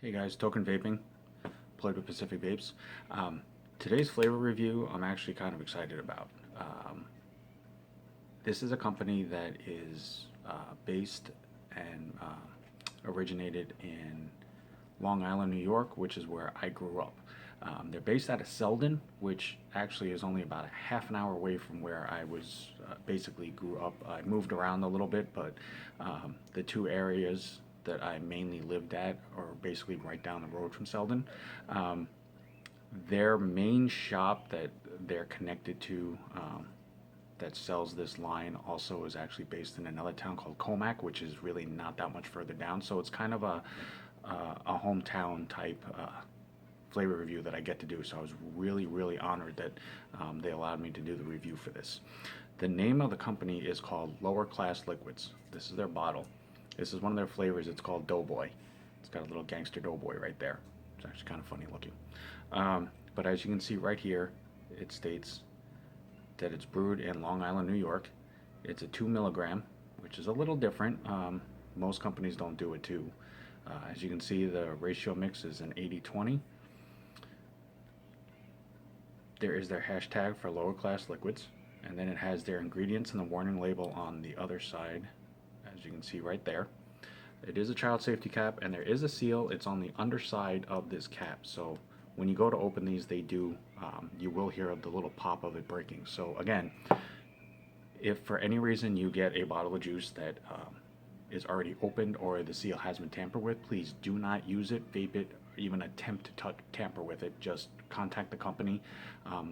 Hey guys, Token Vaping, played with Pacific Vapes. Today's flavor review I'm actually kind of excited about. This is a company that is based and originated in Long Island, New York, which is where I grew up. They're based out of Selden, which actually is only about a half an hour away from where I was basically grew up. I moved around a little bit, but the two areas that I mainly lived at are basically right down the road from Selden. Their main shop that they're connected to that sells this line also is actually based in another town called Comac, which is really not that much further down. So it's kind of a hometown type flavor review that I get to do. So I was really honored that they allowed me to do the review for this. The name of the company is called Lower Class Liquids. This is their bottle. This is one of their flavors. It's called Doughboy. It's got a little gangster doughboy right there. It's actually kind of funny looking. But as you can see right here, it states that it's brewed in Long Island, New York. It's a 2 milligram, which is a little different. Most companies don't do it too. As you can see, the ratio mix is an 80-20. There is their hashtag for lower class liquids, and then it has their ingredients and the warning label on the other side, as you can see right there. It is a child safety cap, and there is a seal. It's on the underside of this cap, so when you go to open these, they do, you will hear the little pop of it breaking. So again, if for any reason you get a bottle of juice that is already opened or the seal has been tampered with, please do not use it, vape it, or even attempt to tamper with it. Just contact the company,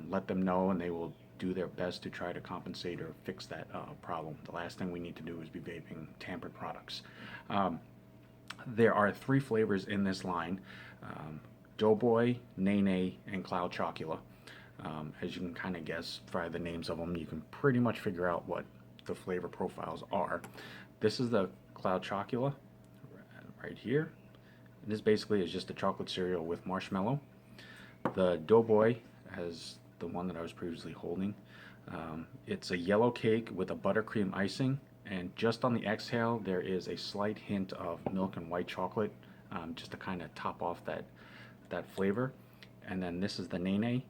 let them know, and they will do their best to try to compensate or fix that problem. The last thing we need to do is be vaping tampered products. There are 3 flavors in this line. Doughboy, Nene, and Cloud Chocula. As you can kind of guess by the names of them, you can pretty much figure out what the flavor profiles are. This is the Cloud Chocula right here. This basically is just a chocolate cereal with marshmallow. The Doughboy has the one that I was previously holding. It's a yellow cake with a buttercream icing, and just on the exhale there is a slight hint of milk and white chocolate, just to kind of top off that flavor. And then this is the Nene.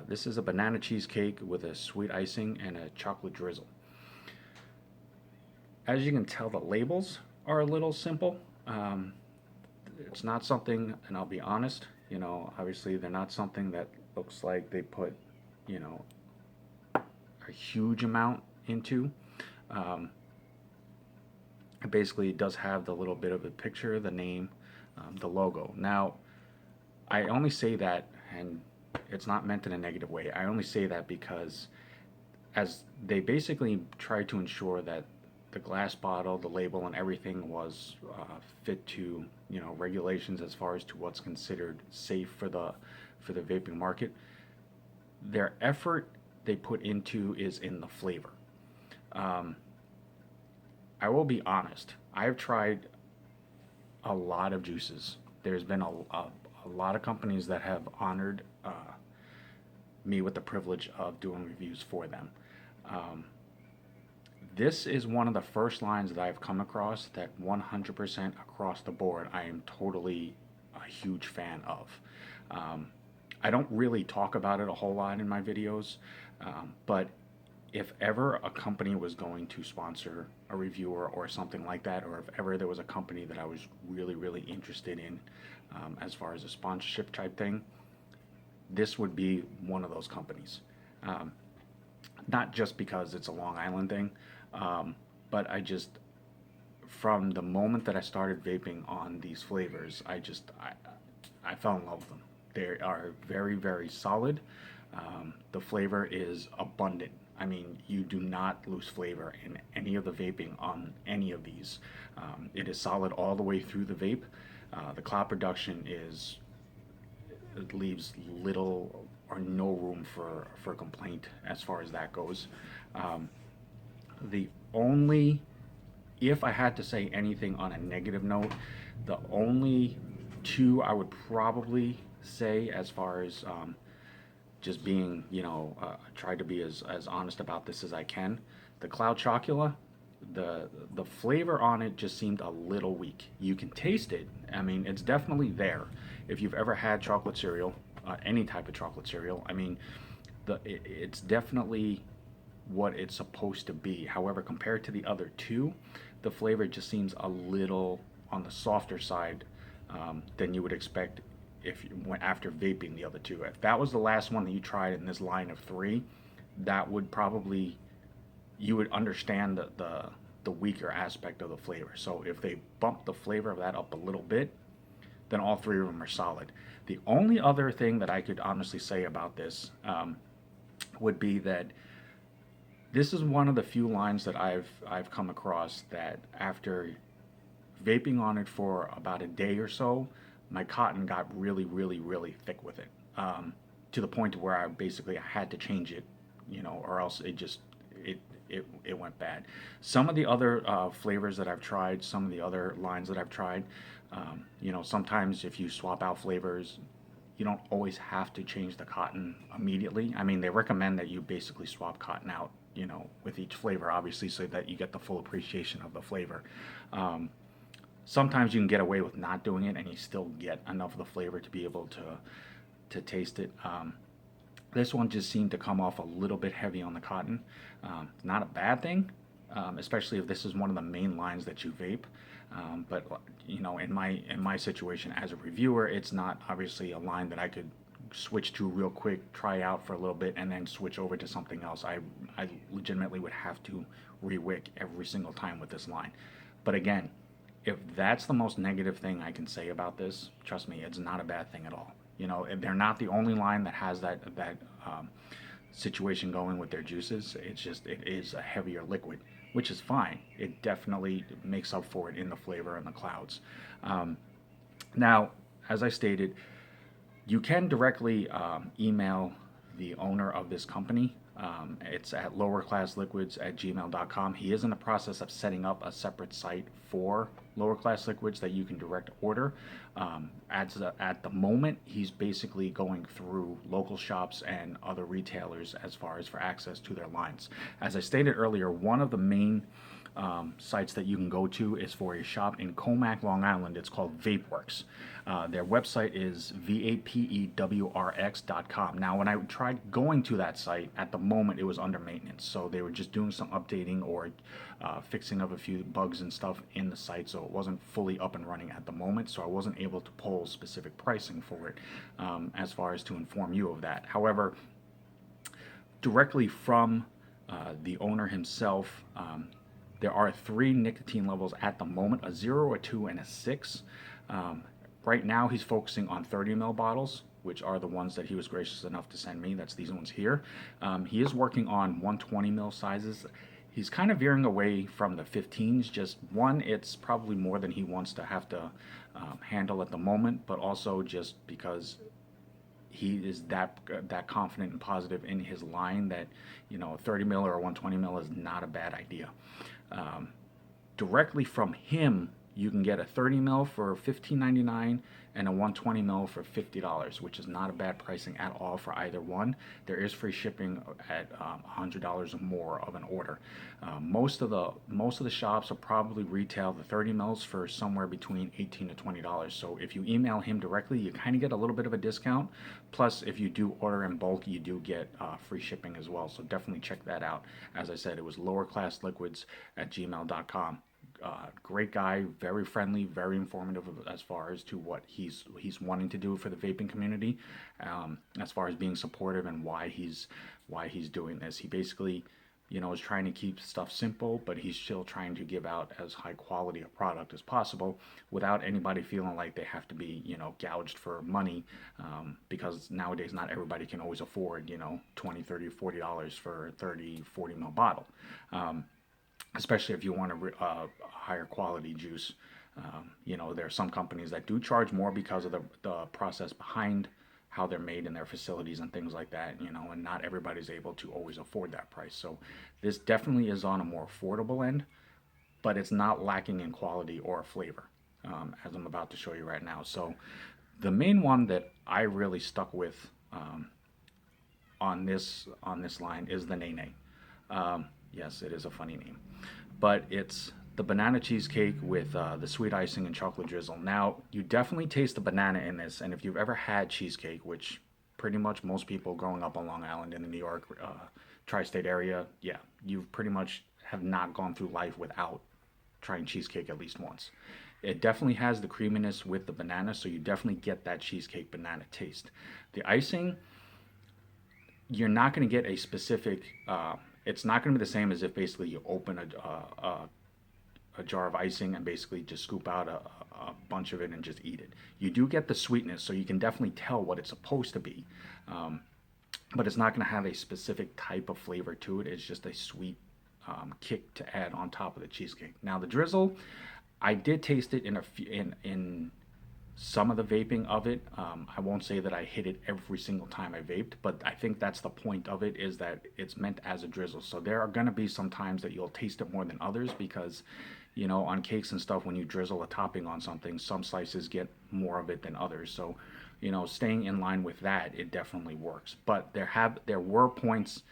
This is a banana cheesecake with a sweet icing and a chocolate drizzle. As you can tell, the labels are a little simple. It's not something, and I'll be honest, obviously they're not something that looks like they put, a huge amount into. It basically does have the little bit of a picture, the name, the logo. Now, I only say that, and it's not meant in a negative way. I only say that because as they basically tried to ensure that the glass bottle, the label, and everything was fit to regulations as far as to what's considered safe for the vaping market. Their effort they put into is in the flavor. I will be honest. I've tried a lot of juices. There's been a lot of companies that have honored me with the privilege of doing reviews for them. This is one of the first lines that I've come across that 100% across the board I am totally a huge fan of. I don't really talk about it a whole lot in my videos, but if ever a company was going to sponsor a reviewer or something like that, or if ever there was a company that I was really interested in as far as a sponsorship type thing, this would be one of those companies. Not just because it's a Long Island thing, but from the moment that I started vaping on these flavors, I fell in love with them. They are very solid. The flavor is abundant. I mean, you do not lose flavor in any of the vaping on any of these. It is solid all the way through the vape. The cloud production it leaves little or no room for complaint as far as that goes. If I had to say anything on a negative note, the only 2 I would probably say, as far as just being, try to be as honest about this as I can. The Cloud Chocula the flavor on it just seemed a little weak. You can taste it. I mean, it's definitely there. If you've ever had chocolate cereal, any type of chocolate cereal, I mean, it's definitely what it's supposed to be. However, compared to the other two, the flavor just seems a little on the softer side than you would expect if you went after vaping the other two. If that was the last one that you tried in this line of three, that would probably you would understand the weaker aspect of the flavor. So if they bump the flavor of that up a little bit, then all three of them are solid. The only other thing that I could honestly say about this would be that this is one of the few lines that I've come across that after vaping on it for about a day or so, my cotton got really, really, really thick with it, to the point where I had to change it, or else it went bad. Some of the other flavors that I've tried, some of the other lines that I've tried, sometimes if you swap out flavors, you don't always have to change the cotton immediately. I mean, they recommend that you basically swap cotton out, with each flavor, obviously, so that you get the full appreciation of the flavor. Sometimes you can get away with not doing it, and you still get enough of the flavor to be able to taste it. This one just seemed to come off a little bit heavy on the cotton. Not a bad thing, especially if this is one of the main lines that you vape. But in my situation as a reviewer, it's not obviously a line that I could switch to real quick, try out for a little bit, and then switch over to something else. I legitimately would have to re-wick every single time with this line. But again, if that's the most negative thing I can say about this, trust me, it's not a bad thing at all. They're not the only line that has that situation going with their juices. It's just it is a heavier liquid, which is fine. It definitely makes up for it in the flavor and the clouds. Now, as I stated, you can directly email the owner of this company. It's at lowerclassliquids@gmail.com. He is in the process of setting up a separate site for lower class liquids that you can direct order. At the moment, he's basically going through local shops and other retailers as far as for access to their lines. As I stated earlier, one of the main sites that you can go to is for a shop in Comac, Long Island. It's called VapeWorks. Their website is vapewrx.com. Now, when I tried going to that site, at the moment it was under maintenance, so they were just doing some updating or fixing up a few bugs and stuff in the site, so it wasn't fully up and running at the moment, so I wasn't able to pull specific pricing for it as far as to inform you of that. However, directly from the owner himself, there are 3 nicotine levels at the moment, a 0, a 2, and a 6. Right now he's focusing on 30 ml bottles, which are the ones that he was gracious enough to send me. That's these ones here. He is working on 120 ml sizes. He's kind of veering away from the 15s. Just one, it's probably more than he wants to have to handle at the moment, but also just because he is that confident and positive in his line that 30 mil or 120 mil is not a bad idea. Directly from him, you can get a 30 mil for $15.99 and a 120 mil for $50, which is not a bad pricing at all for either one. There is free shipping at $100 or more of an order. Most of the shops will probably retail the 30 mils for somewhere between $18 to $20. So if you email him directly, you kind of get a little bit of a discount. Plus, if you do order in bulk, you do get free shipping as well. So definitely check that out. As I said, it was lowerclassliquids@gmail.com. Great guy, very friendly, very informative as far as to what he's wanting to do for the vaping community, as far as being supportive and why he's doing this. He basically is trying to keep stuff simple, but he's still trying to give out as high quality a product as possible without anybody feeling like they have to be gouged for money, because nowadays not everybody can always afford $20, $30, $40 for a 30, 40 ml bottle. Especially if you want a higher quality juice. There are some companies that do charge more because of the process behind how they're made in their facilities and things like that, and not everybody's able to always afford that price. So this definitely is on a more affordable end, but it's not lacking in quality or flavor, as I'm about to show you right now. So the main one that I really stuck with on this line is the Nene. Yes, it is a funny name. but it's the banana cheesecake with the sweet icing and chocolate drizzle. Now, you definitely taste the banana in this, and if you've ever had cheesecake, which pretty much most people growing up on Long Island in the New York tri-state area, yeah, you pretty much have not gone through life without trying cheesecake at least once. It definitely has the creaminess with the banana, so you definitely get that cheesecake banana taste. The icing, you're not going to get a specific. It's not going to be the same as if basically you open a jar of icing and basically just scoop out a bunch of it and just eat it. You do get the sweetness, so you can definitely tell what it's supposed to be, but it's not going to have a specific type of flavor to it. It's just a sweet kick to add on top of the cheesecake. Now the drizzle, I did taste it in some of the vaping of it. I won't say that I hit it every single time I vaped, but I think that's the point of it, is that it's meant as a drizzle. So there are going to be some times that you'll taste it more than others because, you know, on cakes and stuff, when you drizzle a topping on something, some slices get more of it than others. So, you know, staying in line with that, it definitely works. But there were points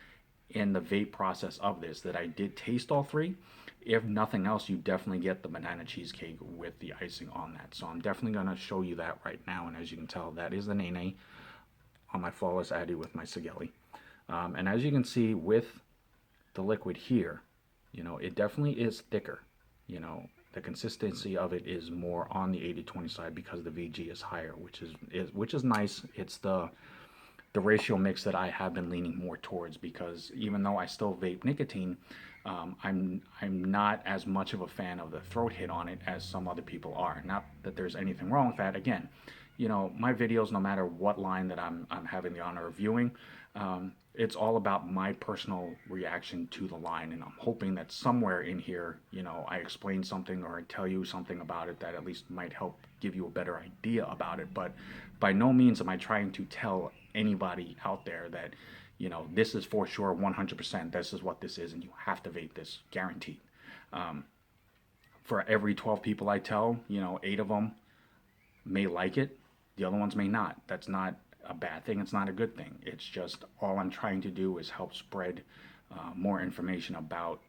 in the vape process of this that I did taste all three. If nothing else, you definitely get the banana cheesecake with the icing on that. So I'm definitely going to show you that right now. And as you can tell, that is the Nene on my Flawless Addy with my Sigelli. And as you can see with the liquid here, you know, it definitely is thicker. You know, the consistency of it is more on the 80-20 side because the VG is higher, which is nice. It's the ratio mix that I have been leaning more towards, because even though I still vape nicotine, I'm not as much of a fan of the throat hit on it as some other people are. Not that there's anything wrong with that. Again, you know, my videos, no matter what line that I'm having the honor of viewing, it's all about my personal reaction to the line, and I'm hoping that somewhere in here, you know, I explain something or I tell you something about it that at least might help give you a better idea about it. But by no means am I trying to tell anybody out there that, you know, this is for sure 100%, this is what this is and you have to vape this, guaranteed. For every 12 people I tell, you know, 8 of them may like it, the other ones may not. That's not a bad thing, it's not a good thing. It's just all I'm trying to do is help spread more information about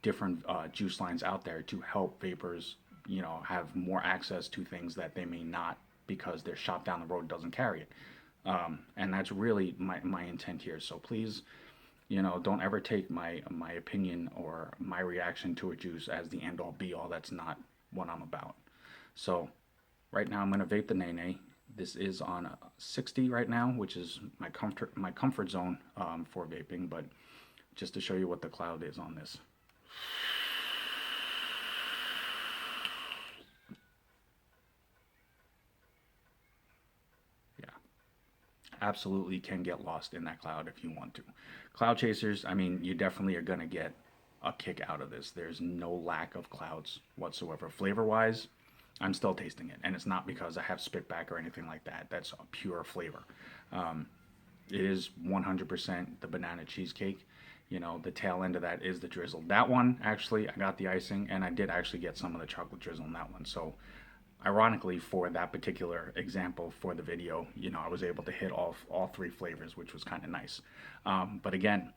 different juice lines out there to help vapors, you know, have more access to things that they may not, because their shop down the road doesn't carry it. And that's really my intent here. So please, you know, don't ever take my opinion or my reaction to a juice as the end all be all. That's not what I'm about. So right now I'm going to vape the Nene. This is on a 60 right now, which is my comfort zone for vaping, but just to show you what the cloud is on this. Absolutely can get lost in that cloud if you want to. Cloud chasers, I mean, you definitely are going to get a kick out of this. There's no lack of clouds whatsoever. Flavor wise, I'm still tasting it, and it's not because I have spit back or anything like that. That's a pure flavor. It is 100% the banana cheesecake. You know, the tail end of that is the drizzle. That one, actually, I got the icing, and I did actually get some of the chocolate drizzle in that one. So ironically, for that particular example for the video, you know, I was able to hit all three flavors, which was kind of nice. But again,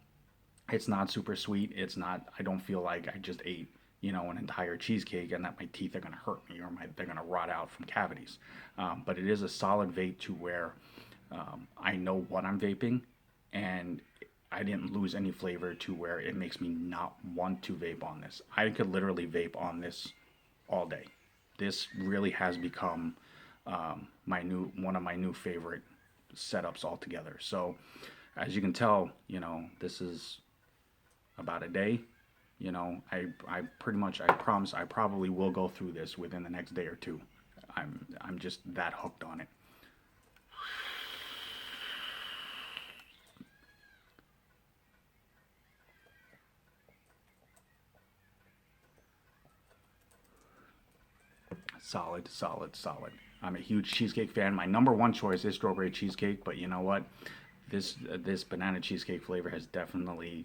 it's not super sweet. It's not, I don't feel like I just ate, you know, an entire cheesecake and that my teeth are going to hurt me or they're going to rot out from cavities. But it is a solid vape to where I know what I'm vaping, and I didn't lose any flavor to where it makes me not want to vape on this. I could literally vape on this all day. This really has become one of my new favorite setups altogether. So as you can tell, you know, this is about a day. You know, I promise I probably will go through this within the next day or two. I'm just that hooked on it. Solid, solid, solid. I'm a huge cheesecake fan. My number one choice is strawberry cheesecake, but you know what? This banana cheesecake flavor has definitely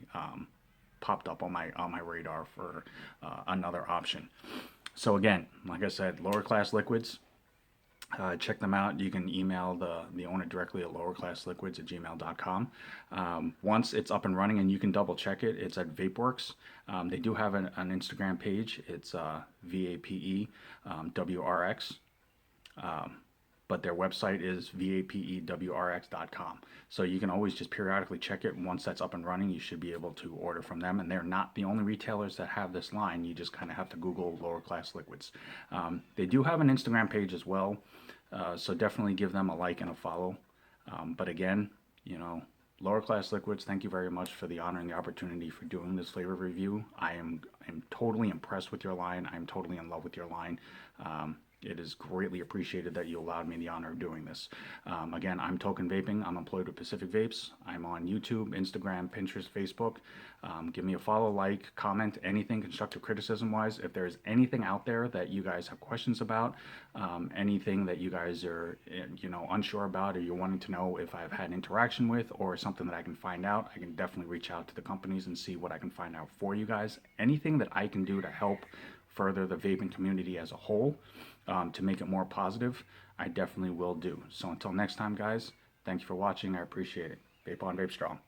popped up on my radar for another option. So again, like I said, lower class liquids. Check them out. You can email the owner directly at lowerclassliquids@gmail.com. Once it's up and running, and you can double check it, it's at VapeWorks. They do have an Instagram page. It's VAPEWRX. But their website is vapewrx.com. So you can always just periodically check it. Once that's up and running, you should be able to order from them. And they're not the only retailers that have this line. You just kind of have to Google Lower Class Liquids. They do have an Instagram page as well. So definitely give them a like and a follow. But again, Lower Class Liquids, thank you very much for the honor and the opportunity for doing this flavor review. I'm totally impressed with your line. I'm totally in love with your line. It is greatly appreciated that you allowed me the honor of doing this. Again, I'm Token Vaping. I'm employed with Pacific Vapes. I'm on YouTube, Instagram, Pinterest, Facebook. Give me a follow, like, comment, anything constructive criticism-wise. If there's anything out there that you guys have questions about, anything that you guys are unsure about, or you're wanting to know if I've had interaction with, or something that I can find out, I can definitely reach out to the companies and see what I can find out for you guys. Anything that I can do to help further the vaping community as a whole, to make it more positive, I definitely will do. So until next time, guys, thank you for watching. I appreciate it. Vape on, vape strong.